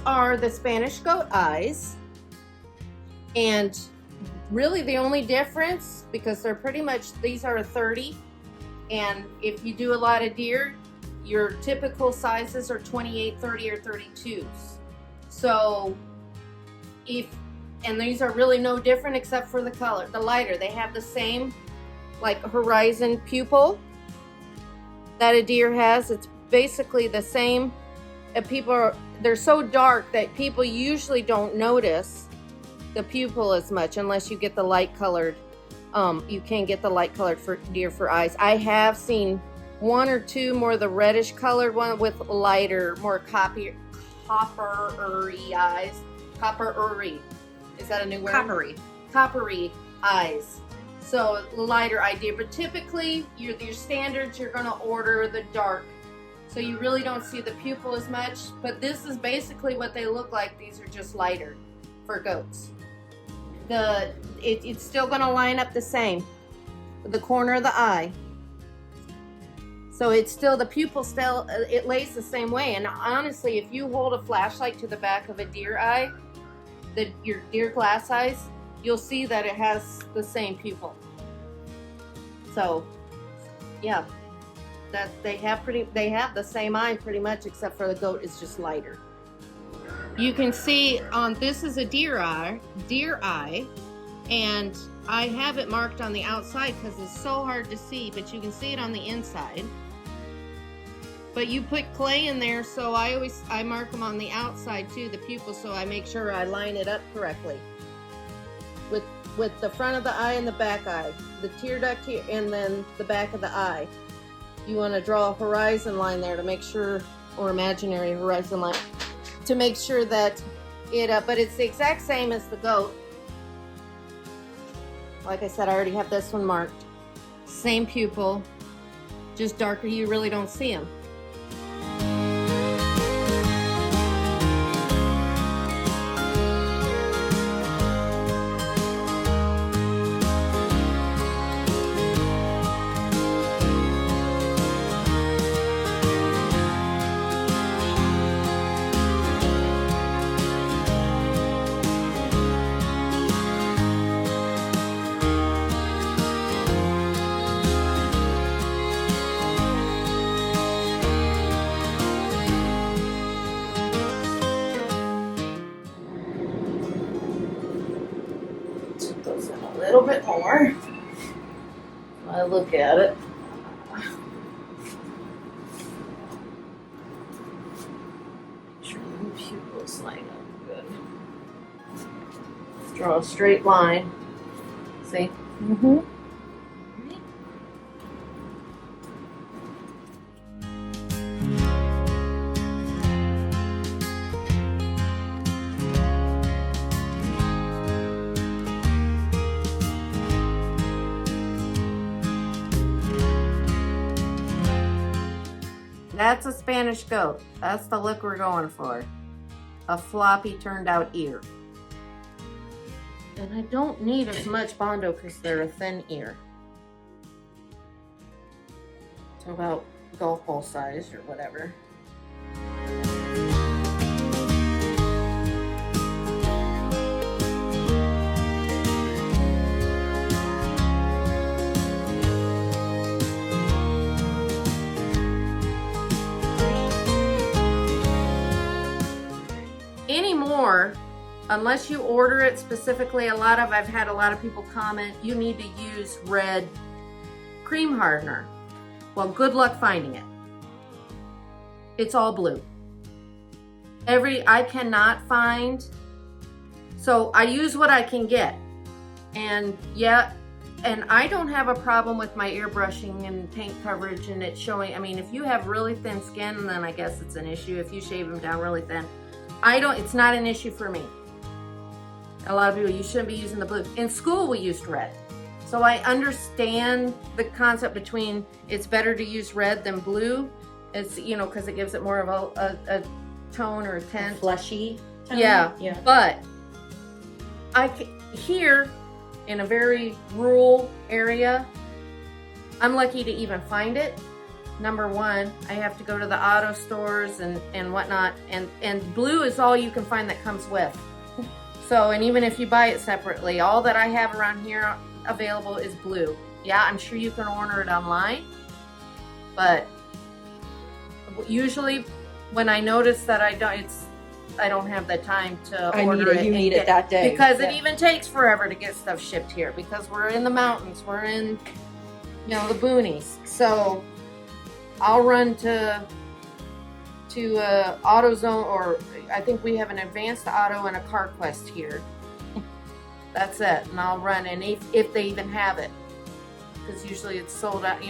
are the Spanish goat eyes. And really the only difference, because they're pretty much, these are a 30. And if you do a lot of deer, your typical sizes are 28, 30, or 32s. So and these are really no different except for the color, the lighter. They have the same like horizon pupil that a deer has. It's basically the same. And they're so dark that people usually don't notice the pupil as much unless you get the light colored. You can get the light colored for deer for eyes. I have seen one or two more the reddish colored one with lighter, more coppery eyes. Coppery. Is that a new word? Coppery eyes. So lighter idea, but typically your standards, you're gonna order the dark. So you really don't see the pupil as much, but this is basically what they look like. These are just lighter for goats. It's still gonna line up the same, the corner of the eye. So it's still, the pupil still, it lays the same way. And honestly, if you hold a flashlight to the back of a deer eye, your deer glass eyes, you'll see that it has the same pupil. So yeah, that they have the same eye pretty much, except for the goat is just lighter. You can see on this is a deer eye, and I have it marked on the outside because it's so hard to see, but you can see it on the inside. But you put clay in there, so I mark them on the outside too, the pupil, so I make sure I line it up correctly. With the front of the eye and the back eye, the tear duct here, and then the back of the eye. You want to draw a horizon line there to make sure, or imaginary horizon line, to make sure that but it's the exact same as the goat. Like I said, I already have this one marked. Same pupil, just darker. You really don't see them. Those in a little bit more. I look at it. Make sure the pupils line up good. Draw a straight line. See? Mm-hmm. That's a Spanish goat. That's the look we're going for. A floppy turned out ear. And I don't need as much Bondo because they're a thin ear. So about golf ball size or whatever. Anymore, unless you order it specifically, I've had a lot of people comment, you need to use red cream hardener. Well, good luck finding it. It's all blue. I cannot find, so I use what I can get. And yeah, and I don't have a problem with my airbrushing and paint coverage and it showing. I mean, if you have really thin skin, then I guess it's an issue. If you shave them down really thin, it's not an issue for me. A lot of people, you shouldn't be using the blue. In school, we used red. So I understand the concept between it's better to use red than blue. It's, because it gives it more of a tone or a tint. A fleshy tone. Yeah. But here, in a very rural area, I'm lucky to even find it. number one, I have to go to the auto stores and whatnot, and blue is all you can find that comes with. So, and even if you buy it separately, all that I have around here available is blue. Yeah, I'm sure you can order it online, but usually when I notice that I don't have the time to order it. You need it that day. Because it even takes forever to get stuff shipped here because we're in the mountains, we're in, the boonies. So I'll run to AutoZone, or I think we have an Advanced Auto and a CarQuest here. That's it, and I'll run, and if they even have it, because usually it's sold out,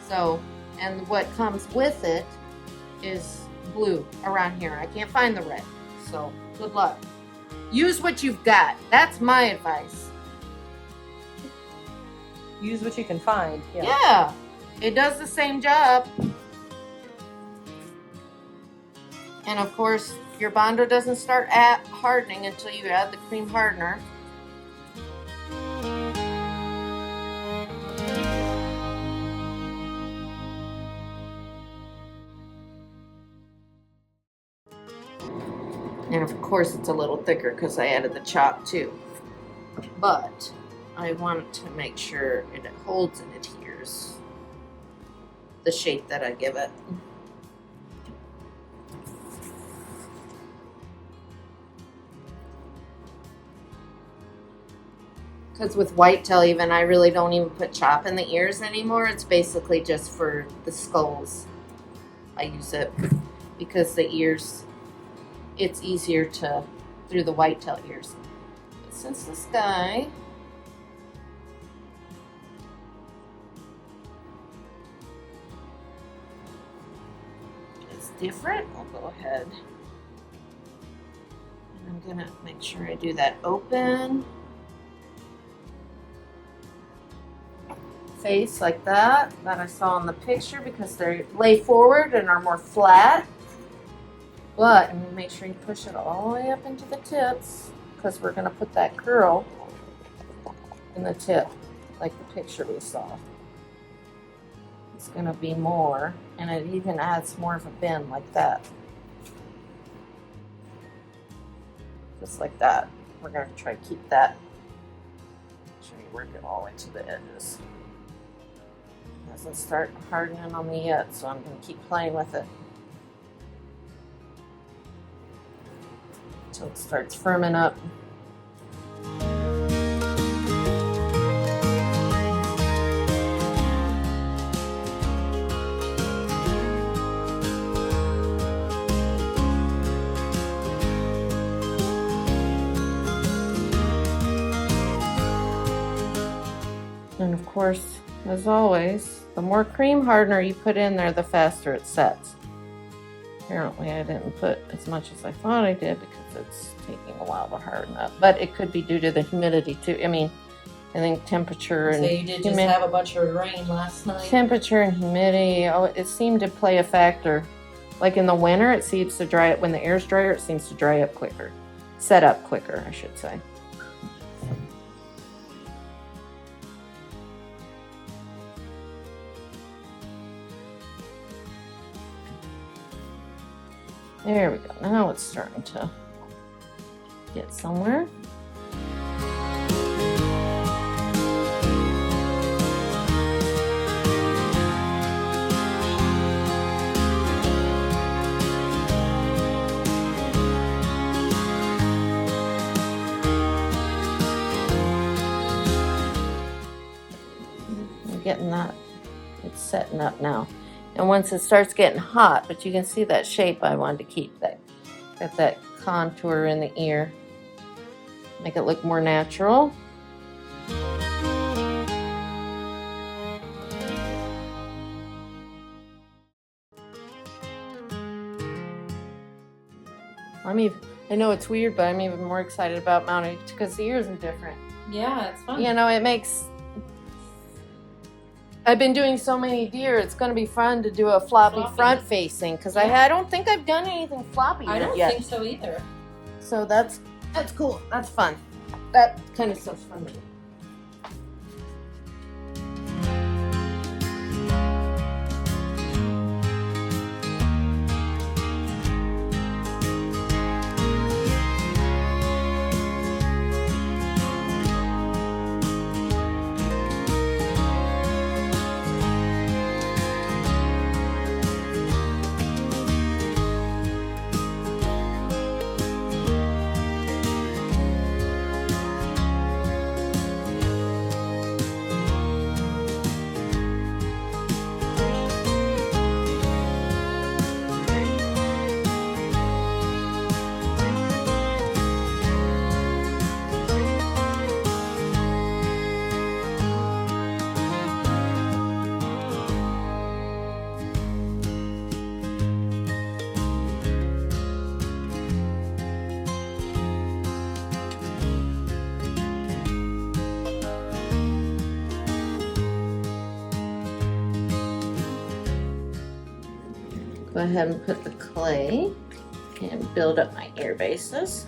So, and what comes with it is blue around here. I can't find the red, so good luck. Use what you've got. That's my advice. Use what you can find. Yeah, it does the same job. And of course, your Bondo doesn't start hardening until you add the cream hardener. And of course it's a little thicker because I added the chop too. But I want to make sure it holds and adheres the shape that I give it. Because with whitetail even, I really don't even put chop in the ears anymore. It's basically just for the skulls. I use it because the ears, it's easier to, through the whitetail ears. But since this guy is different, I'll go ahead. And I'm gonna make sure I do that open face like that I saw in the picture, because they lay forward and are more flat. But I'm gonna make sure you push it all the way up into the tips, because we're gonna put that curl in the tip, like the picture we saw. It's gonna be more, and it even adds more of a bend like that. Just like that. We're gonna try to keep that. Make sure you work it all the way to the edges. It doesn't start hardening on me yet, so I'm going to keep playing with it until it starts firming up. And of course, as always, the more cream hardener you put in there, the faster it sets. Apparently I didn't put as much as I thought I did because it's taking a while to harden up. But it could be due to the humidity too. I mean, I think temperature and so you did just have a bunch of rain last night. Temperature and humidity, it seemed to play a factor. Like in the winter, it seems to dry up. When the air's drier, it seems to dry up quicker. Set up quicker, I should say. There we go. Now it's starting to get somewhere. I'm getting that. It's setting up now. And once it starts getting hot, but you can see that shape I wanted to keep, that got that contour in the ear. Make it look more natural. I know it's weird, but I'm even more excited about mounting because the ears are different. Yeah, it's fun. You know, it makes... I've been doing so many deer, it's going to be fun to do a floppy front facing, because I don't think I've done anything floppy yet. I don't think so either. So that's cool. That's fun. That kind of stuff's fun to do. go ahead and put the clay and build up my ear bases.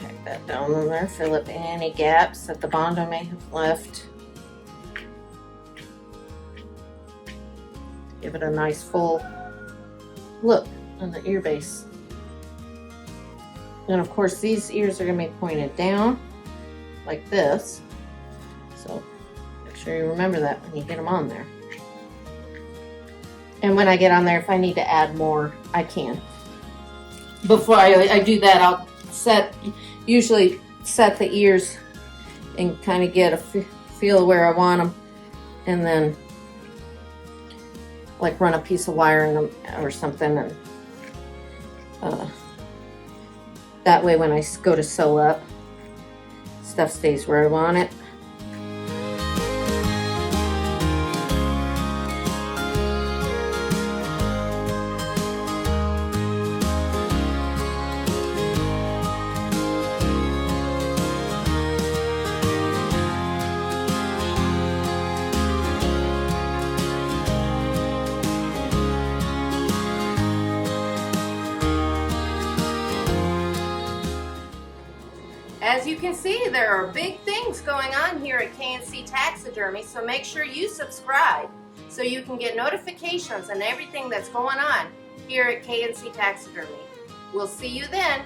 Pack that down in there, fill up any gaps that the Bondo may have left. Give it a nice full look on the ear base. And of course these ears are going to be pointed down like this. So make sure you remember that when you get them on there. And when I get on there, if I need to add more, I can. Before I do that, I'll usually set the ears and kind of get a feel where I want them, and then like run a piece of wire in them or something, and that way when I go to sew up, stuff stays where I want it. As you can see, there are big things going on here at K&C Taxidermy, so make sure you subscribe so you can get notifications on everything that's going on here at K&C Taxidermy. We'll see you then.